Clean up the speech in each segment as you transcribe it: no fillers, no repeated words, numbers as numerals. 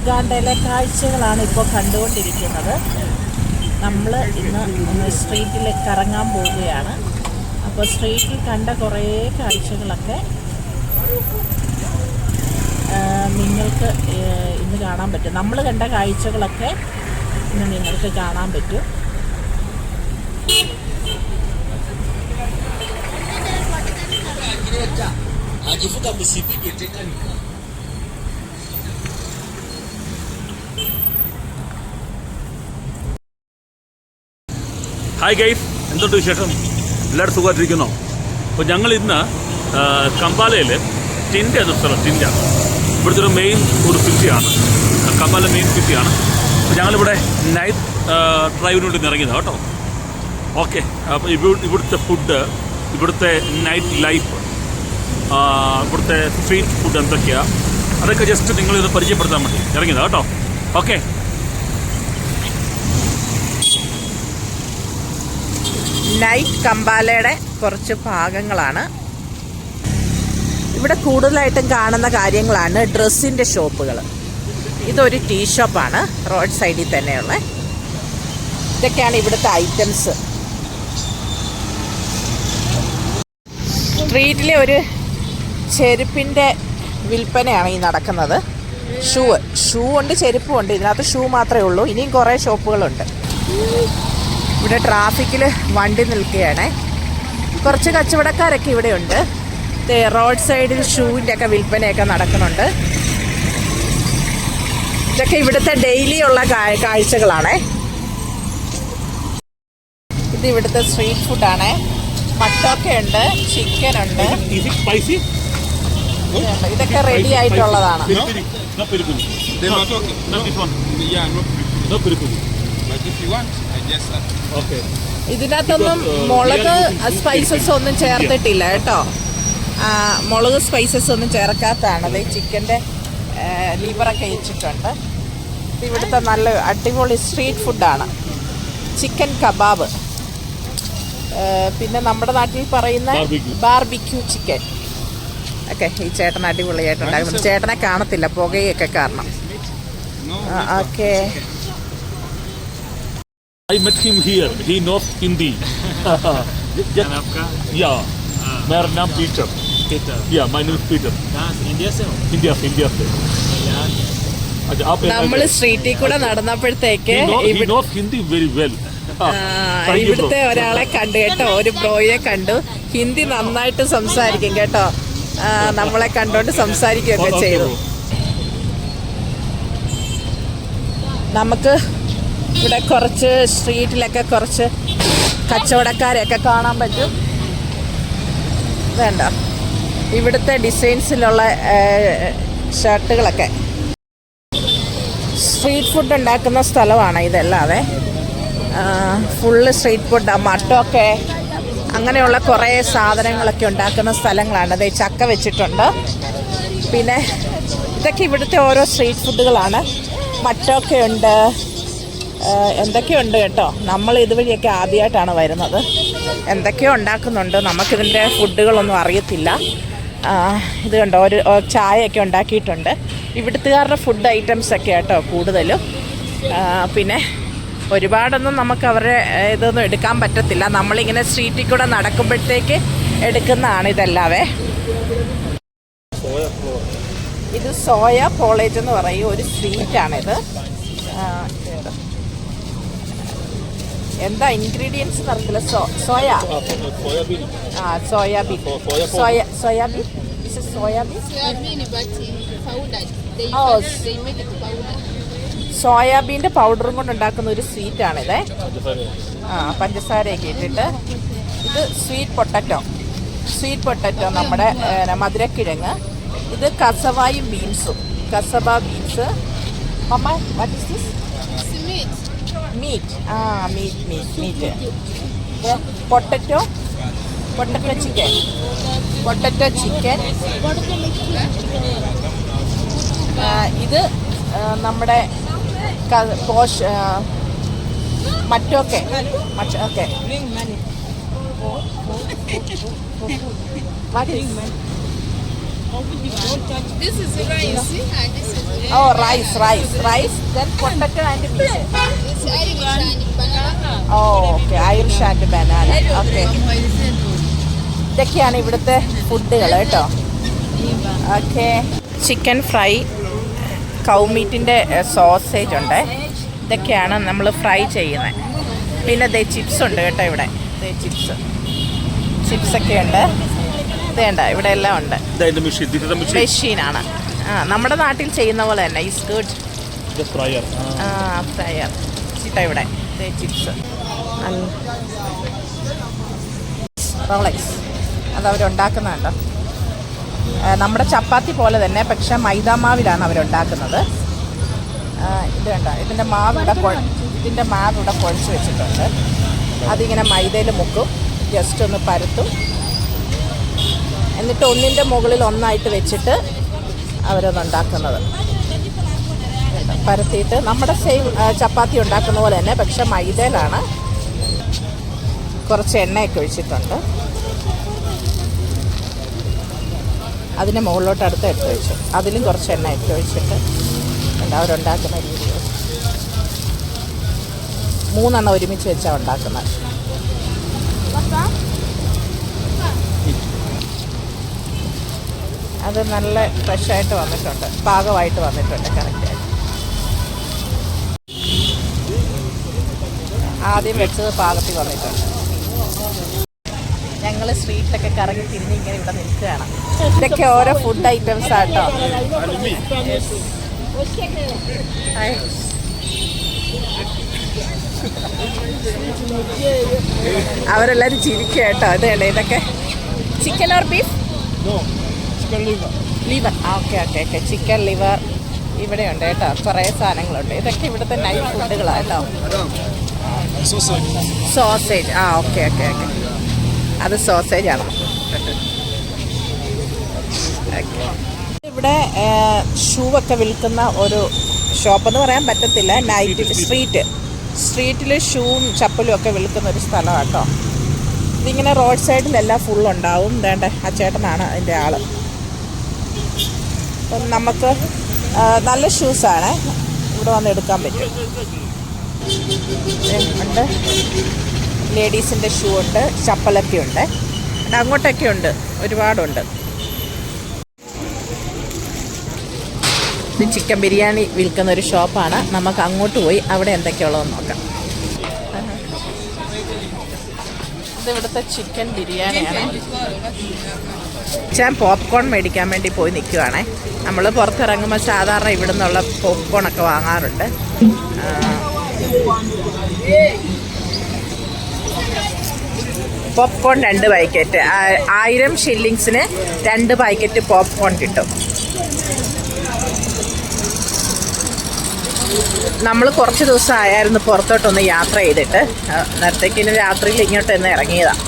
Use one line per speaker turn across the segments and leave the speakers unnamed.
ഉഗാണ്ടയിലെ കാഴ്ചകളാണ് ഇപ്പോൾ കണ്ടുകൊണ്ടിരിക്കുന്നത്. നമ്മൾ ഇന്ന് സ്ട്രീറ്റിൽ കറങ്ങാൻ പോവുകയാണ്. അപ്പോൾ സ്ട്രീറ്റിൽ കണ്ട കുറേ കാഴ്ചകളൊക്കെ നിങ്ങൾക്ക് ഇന്ന് കാണാൻ പറ്റും. നമ്മൾ കണ്ട കാഴ്ചകളൊക്കെ ഇന്ന് നിങ്ങൾക്ക് കാണാൻ പറ്റും.
ഹായ് ഗൈസ്, എന്തുണ്ട് വിശേഷം? എല്ലാവരും സുഖമായിട്ടിരിക്കുന്നോ? അപ്പോൾ ഞങ്ങൾ ഇന്ന് കമ്പാലയിൽ ടിൻഡ എന്ന സ്ഥലം, ടിൻഡ ഇവിടുത്തെ ഒരു മെയിൻ ഒരു സിറ്റിയാണ്. കമ്പാല മെയിൻ സിറ്റിയാണ്. അപ്പോൾ ഞങ്ങളിവിടെ നൈറ്റ് ഡ്രൈവിന് വേണ്ടി ഇറങ്ങിയതാണ് കേട്ടോ. ഓക്കെ, അപ്പോൾ ഇവിടുത്തെ ഫുഡ്, ഇവിടുത്തെ നൈറ്റ് ലൈഫ്, ഇവിടുത്തെ സ്ട്രീറ്റ് ഫുഡ് എന്തൊക്കെയാണ്, അതൊക്കെ ജസ്റ്റ് നിങ്ങളിത് പരിചയപ്പെടുത്താൻ വേണ്ടി ഇറങ്ങിയതാണ് കേട്ടോ. ഓക്കെ,
നൈറ്റ് കമ്പാലയുടെ കുറച്ച് ഭാഗങ്ങളാണ്. ഇവിടെ കൂടുതലായിട്ടും കാണുന്ന കാര്യങ്ങളാണ് ഡ്രസ്സിൻ്റെ ഷോപ്പുകൾ. ഇതൊരു ടീ ഷോപ്പാണ്, റോഡ് സൈഡിൽ തന്നെയുള്ള. ഇതൊക്കെയാണ് ഇവിടുത്തെ ഐറ്റംസ്. സ്ട്രീറ്റിലെ ഒരു ചെരുപ്പിൻ്റെ വിൽപ്പനയാണ് ഈ നടക്കുന്നത്. ഷൂ ഉണ്ട്, ചെരുപ്പും ഉണ്ട്. ഇതിനകത്ത് ഷൂ മാത്രമേ ഉള്ളൂ. ഇനിയും കുറേ ഷോപ്പുകളുണ്ട്. ഇവിടെ ട്രാഫിക്കിൽ വണ്ടി നിൽക്കുകയാണ്. കുറച്ച് കച്ചവടക്കാരൊക്കെ ഇവിടെ ഉണ്ട്. റോഡ് സൈഡിൽ ഷൂവിൻ്റെ ഒക്കെ വിൽപ്പനയൊക്കെ നടക്കുന്നുണ്ട്. ഇതൊക്കെ ഇവിടുത്തെ ഡെയിലി ഉള്ള കാഴ്ചകളാണ്. ഇത് ഇവിടുത്തെ സ്ട്രീറ്റ് ഫുഡാണ്. മട്ടൊക്കെ ഉണ്ട്, ചിക്കൻ ഉണ്ട്. ഇതൊക്കെ റെഡി ആയിട്ടുള്ളതാണ്. ഇതിനകത്തൊന്നും മുളക് സ്പൈസസ് ഒന്നും ചേർത്തിട്ടില്ല കേട്ടോ. മുളക് സ്പൈസസ് ഒന്നും ചേർക്കാത്തതാണ്. അത് ചിക്കൻ്റെ ലിവറൊക്കെ വെച്ചിട്ടുണ്ട്. ഇത് ഇവിടുത്തെ നല്ല അടിപൊളി സ്ട്രീറ്റ് ഫുഡാണ്. ചിക്കൻ കബാബ്, പിന്നെ നമ്മുടെ നാട്ടിൽ പറയുന്ന ബാർബിക്യൂ ചിക്കൻ ഒക്കെ ഈ ചേട്ടൻ അടിപൊളിയായിട്ടുണ്ടാകുന്നു. ചേട്ടനെ കാണത്തില്ല, പുകയൊക്കെ കാരണം. Okay,
I met him here. He knows Hindi. Yeah. मेरा नाम Peter. Yeah, my name is Peter.
India से हो?
India से. अच्छा, आप
നമ്മൾ സ്ട്രീറ്റിൽ കൂടെ നടന്നപ്പോഴത്തേക്ക്
he knows Hindi very well.
ഇവിടുത്തെ ഒരാളെ കണ്ടു കേട്ടോ, ഒരു ബ്രോയെ കണ്ടു. ഹിന്ദി നന്നായിട്ട് സംസാരിക്കും കേട്ടോ. നമ്മളെ കണ്ടോണ്ട് സംസാരിക്കുകയൊക്കെ ചെയ്തു. നമുക്ക് ഇവിടെ കുറച്ച് സ്ട്രീറ്റിലൊക്കെ കുറച്ച് കച്ചവടക്കാരെയൊക്കെ കാണാൻ പറ്റും. വേണ്ട, ഇവിടുത്തെ ഡിസൈൻസിലുള്ള ഷർട്ടുകളൊക്കെ. സ്ട്രീറ്റ് ഫുഡ് ഉണ്ടാക്കുന്ന സ്ഥലമാണ് ഇതല്ലാതെ. ഫുള്ള് സ്ട്രീറ്റ് ഫുഡ്, മട്ടൊക്കെ അങ്ങനെയുള്ള കുറേ സാധനങ്ങളൊക്കെ ഉണ്ടാക്കുന്ന സ്ഥലങ്ങളാണ്. അത് ചക്ക വെച്ചിട്ടുണ്ട്. പിന്നെ ഇതൊക്കെ ഇവിടുത്തെ ഓരോ സ്ട്രീറ്റ് ഫുഡുകളാണ്. മട്ടൊക്കെ ഉണ്ട്, എന്തൊക്കെയുണ്ട് കേട്ടോ. നമ്മൾ ഇതുവഴിയൊക്കെ ആദ്യമായിട്ടാണ് വരുന്നത്. എന്തൊക്കെയോ ഉണ്ടാക്കുന്നുണ്ട്. നമുക്കിതിൻ്റെ ഫുഡുകളൊന്നും അറിയത്തില്ല. ഇത് കണ്ടോ, ഒരു ചായയൊക്കെ ഉണ്ടാക്കിയിട്ടുണ്ട്. ഇവിടുത്തുകാരുടെ ഫുഡ് ഐറ്റംസൊക്കെ കേട്ടോ കൂടുതലും. പിന്നെ ഒരുപാടൊന്നും നമുക്ക് അവരുടെ ഇതൊന്നും എടുക്കാൻ പറ്റത്തില്ല. നമ്മളിങ്ങനെ സ്ട്രീറ്റിൽ കൂടെ നടക്കുമ്പോഴത്തേക്ക് എടുക്കുന്നതാണ് ഇതെല്ലാവേ. ഇത് സോയ പോളേജ് എന്ന് പറയും, ഒരു സ്വീറ്റാണിത്. എന്താ ഇൻഗ്രീഡിയൻസ് നടത്തില്ല? സോയാബീൻ. സോയാബീൻ. സോയാബീൻ്റെ പൗഡറും കൊണ്ട് ഉണ്ടാക്കുന്ന ഒരു സ്വീറ്റാണിത്. പഞ്ചസാരയൊക്കെ ഇട്ടിട്ട്. ഇത് സ്വീറ്റ് പൊട്ടറ്റോ, നമ്മുടെ മധുരക്കിഴങ്ങ്. ഇത് കസവായും ബീൻസും, cassava beans. Mamma, what is this? Meat. Potato chicken. ഇത് നമ്മുടെ മറ്റൊക്കെ.
This is rice. And this is
Oh, rice. Then potato and meat.
It's Irish and banana.
Oh, okay. Irish and banana. Okay. ഇതൊക്കെയാണ് ഇവിടുത്തെ ഫുഡുകൾ കേട്ടോ. Okay. Chicken fry, കൗമീറ്റിൻ്റെ sausage ഉണ്ട്. ഇതൊക്കെയാണ് നമ്മൾ ഫ്രൈ ചെയ്യുന്നത്. പിന്നെ ദേ ചിപ്സ് ഉണ്ട് കേട്ടോ ഇവിടെ. ദേ ചിപ്സൊക്കെ ഉണ്ട്. ഇത് വേണ്ട ഇവിടെ എല്ലാം ഉണ്ട്. മെഷീനാണ്. നമ്മുടെ നാട്ടിൽ ചെയ്യുന്ന പോലെ തന്നെ. Is good. ഫ്രയർ ഇവിടെ ചിപ്സ്. റോളക്സ് അതവരുണ്ടാക്കുന്നുണ്ടോ. നമ്മുടെ ചപ്പാത്തി പോലെ തന്നെ, പക്ഷേ മൈദാമാവിലാണ് അവരുണ്ടാക്കുന്നത്. ഇത് വേണ്ട ഇതിൻ്റെ മാവ് ഇവിടെ കുഴച്ച് വെച്ചിട്ടുണ്ട്. അതിങ്ങനെ മൈദയിൽ മുക്കും, ജസ്റ്റ് ഒന്ന് പരത്തും, എന്നിട്ട് ഒന്നിൻ്റെ മുകളിൽ ഒന്നായിട്ട് വെച്ചിട്ട് അവരതുണ്ടാക്കുന്നത്. പരത്തിയിട്ട് നമ്മുടെ സെയിം ചപ്പാത്തി ഉണ്ടാക്കുന്ന പോലെ തന്നെ, പക്ഷെ മൈദയിലാണ്. കുറച്ച് എണ്ണയൊക്കെ ഒഴിച്ചിട്ടുണ്ട്. അതിന് മുകളിലോട്ട് അടുത്ത് എടുത്ത് വെച്ചു. അതിലും കുറച്ച് എണ്ണയൊക്കെ ഒഴിച്ചിട്ട് അവരുണ്ടാക്കുന്ന രീതി. 3 എണ്ണം ഒരുമിച്ച് വെച്ചാണ് ഉണ്ടാക്കുന്നത്. അത് നല്ല ഫ്രഷായിട്ട് വന്നിട്ടുണ്ട്, പാകമായിട്ട് വന്നിട്ടുണ്ട് കറക്റ്റായിട്ട്. ആദ്യം വെച്ചത് പാകത്തിൽ വന്നിട്ടുണ്ട്. ഞങ്ങൾ സ്ട്രീറ്റിലൊക്കെ കറങ്ങി തിരിഞ്ഞ് ഇങ്ങനെ ഇവിടെ നിൽക്കുകയാണ്. ഇതൊക്കെ ഓരോ ഫുഡ് ഐറ്റംസ് ആട്ടോ. അവരെല്ലാവരും ചിരിക്കുക കേട്ടോ. ഇത് വേണ്ട ഇതൊക്കെ chicken or beef? Liver. Okay. Chicken liver ഇവിടെയുണ്ട് കേട്ടോ. കുറേ സാധനങ്ങളുണ്ട്. ഇതൊക്കെ ഇവിടുത്തെ നൈറ്റ് ഫുഡുകളാണ് കേട്ടോ. സോസേജ്. ഓക്കെ. അത് സോസേജ് ആണ്. ഇവിടെ ഷൂ ഒക്കെ വിൽക്കുന്ന ഒരു ഷോപ്പെന്ന് പറയാൻ പറ്റത്തില്ല. നൈറ്റ് സ്ട്രീറ്റിൽ ഷൂവും ചപ്പലും ഒക്കെ വിൽക്കുന്ന ഒരു സ്ഥലമാണ് കേട്ടോ. ഇതിങ്ങനെ റോഡ് സൈഡിലെല്ലാം ഫുള്ളുണ്ടാവും. വേണ്ട ആ ചേട്ടനാണ് അതിൻ്റെ ആൾ. അപ്പം നമുക്ക് നല്ല ഷൂസാണ് ഇവിടെ വന്ന് എടുക്കാൻ പറ്റും. ഉണ്ട്, ലേഡീസിൻ്റെ ഷൂ ഉണ്ട്, ചപ്പലൊക്കെ ഉണ്ട്. അങ്ങോട്ടൊക്കെ ഉണ്ട്, ഒരുപാടുണ്ട്. ഇത് ചിക്കൻ ബിരിയാണി വിൽക്കുന്ന ഒരു ഷോപ്പാണ്. നമുക്ക് അങ്ങോട്ട് പോയി അവിടെ എന്തൊക്കെയുള്ളതെന്ന് നോക്കാം. ഇത് ഇവിടുത്തെ ചിക്കൻ ബിരിയാണിയാണ്. ഞാൻ പോപ്കോൺ മേടിക്കാൻ വേണ്ടി പോയി നിൽക്കുവാണേ. നമ്മൾ പുറത്തിറങ്ങുമ്പോൾ സാധാരണ ഇവിടെ നിന്നുള്ള പോപ്കോണൊക്കെ വാങ്ങാറുണ്ട്. പോപ്കോൺ 2 പാക്കറ്റ്, 1000 ഷില്ലിങ്സിന് 2 പാക്കറ്റ് പോപ്കോൺ കിട്ടും. നമ്മൾ കുറച്ച് ദിവസം ആയായിരുന്നു പുറത്തോട്ടൊന്ന് യാത്ര ചെയ്തിട്ട്. നേരത്തേക്ക് ഇനി രാത്രിയിൽ ഇങ്ങോട്ട് ഒന്ന് ഇറങ്ങിയതാണ്.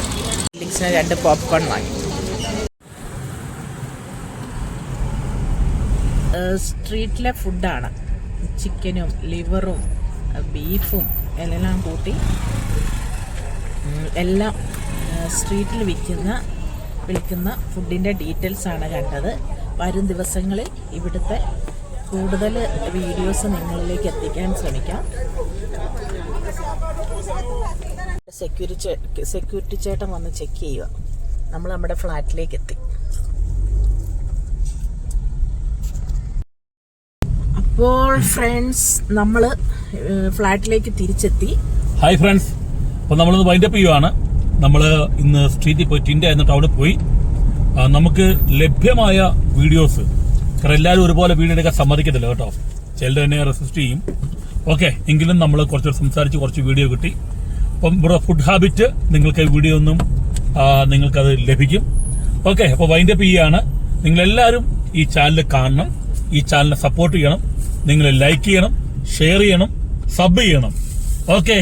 ഷില്ലിങ്സിന് 2 പോപ്കോൺ വാങ്ങി. സ്ട്രീറ്റിലെ ഫുഡാണ്. ചിക്കനും ലിവറും ബീഫും എല്ലാം കൂട്ടി എല്ലാം സ്ട്രീറ്റിൽ വിൽക്കുന്ന ഫുഡിൻ്റെ ഡീറ്റെയിൽസാണ് കണ്ടത്. വരും ദിവസങ്ങളിൽ ഇവിടുത്തെ കൂടുതൽ വീഡിയോസ് നിങ്ങളിലേക്ക് എത്തിക്കാൻ ശ്രമിക്കാം. സെക്യൂരിറ്റി ചേട്ടൻ വന്ന് ചെക്ക് ചെയ്യുക. നമ്മൾ നമ്മുടെ ഫ്ലാറ്റിലേക്ക് എത്തി. അപ്പോൾ ഫ്രണ്ട്സ്, നമ്മൾ ഫ്ലാറ്റിലേക്ക് തിരിച്ചെത്തി.
ഹായ് ഫ്രണ്ട്സ്, അപ്പോൾ നമ്മളിന്ന് വൈൻഡപ്പ് ചെയ്യുവാണ്. നമ്മൾ ഇന്ന് സ്ട്രീറ്റിൽ പോയി, ടിൻഡ എന്ന ടൗണിൽ പോയി നമുക്ക് ലഭ്യമായ വീഡിയോസ്, കാരണം എല്ലാവരും ഒരുപോലെ വീഡിയോ എടുക്കാൻ സമ്മതിക്കത്തില്ല കേട്ടോ. ചിലർ തന്നെ റെസിസ്റ്റ് ചെയ്യും. ഓക്കെ, എങ്കിലും നമ്മൾ കുറച്ച് സംസാരിച്ച് കുറച്ച് വീഡിയോ കിട്ടി. അപ്പം ഇവിടെ ഫുഡ് ഹാബിറ്റ് നിങ്ങൾക്ക് വീഡിയോ ഒന്നും നിങ്ങൾക്കത് ലഭിക്കും. ഓക്കെ, അപ്പോൾ വൈൻഡപ്പ് ചെയ്യുകയാണ്. നിങ്ങളെല്ലാവരും ഈ ചാനൽ കാണണം, ഈ ചാനലിനെ സപ്പോർട്ട് ചെയ്യണം. നിങ്ങൾ ലൈക്ക് ചെയ്യണം, ഷെയർ ചെയ്യണം, സബ് ചെയ്യണം. ഓക്കെ.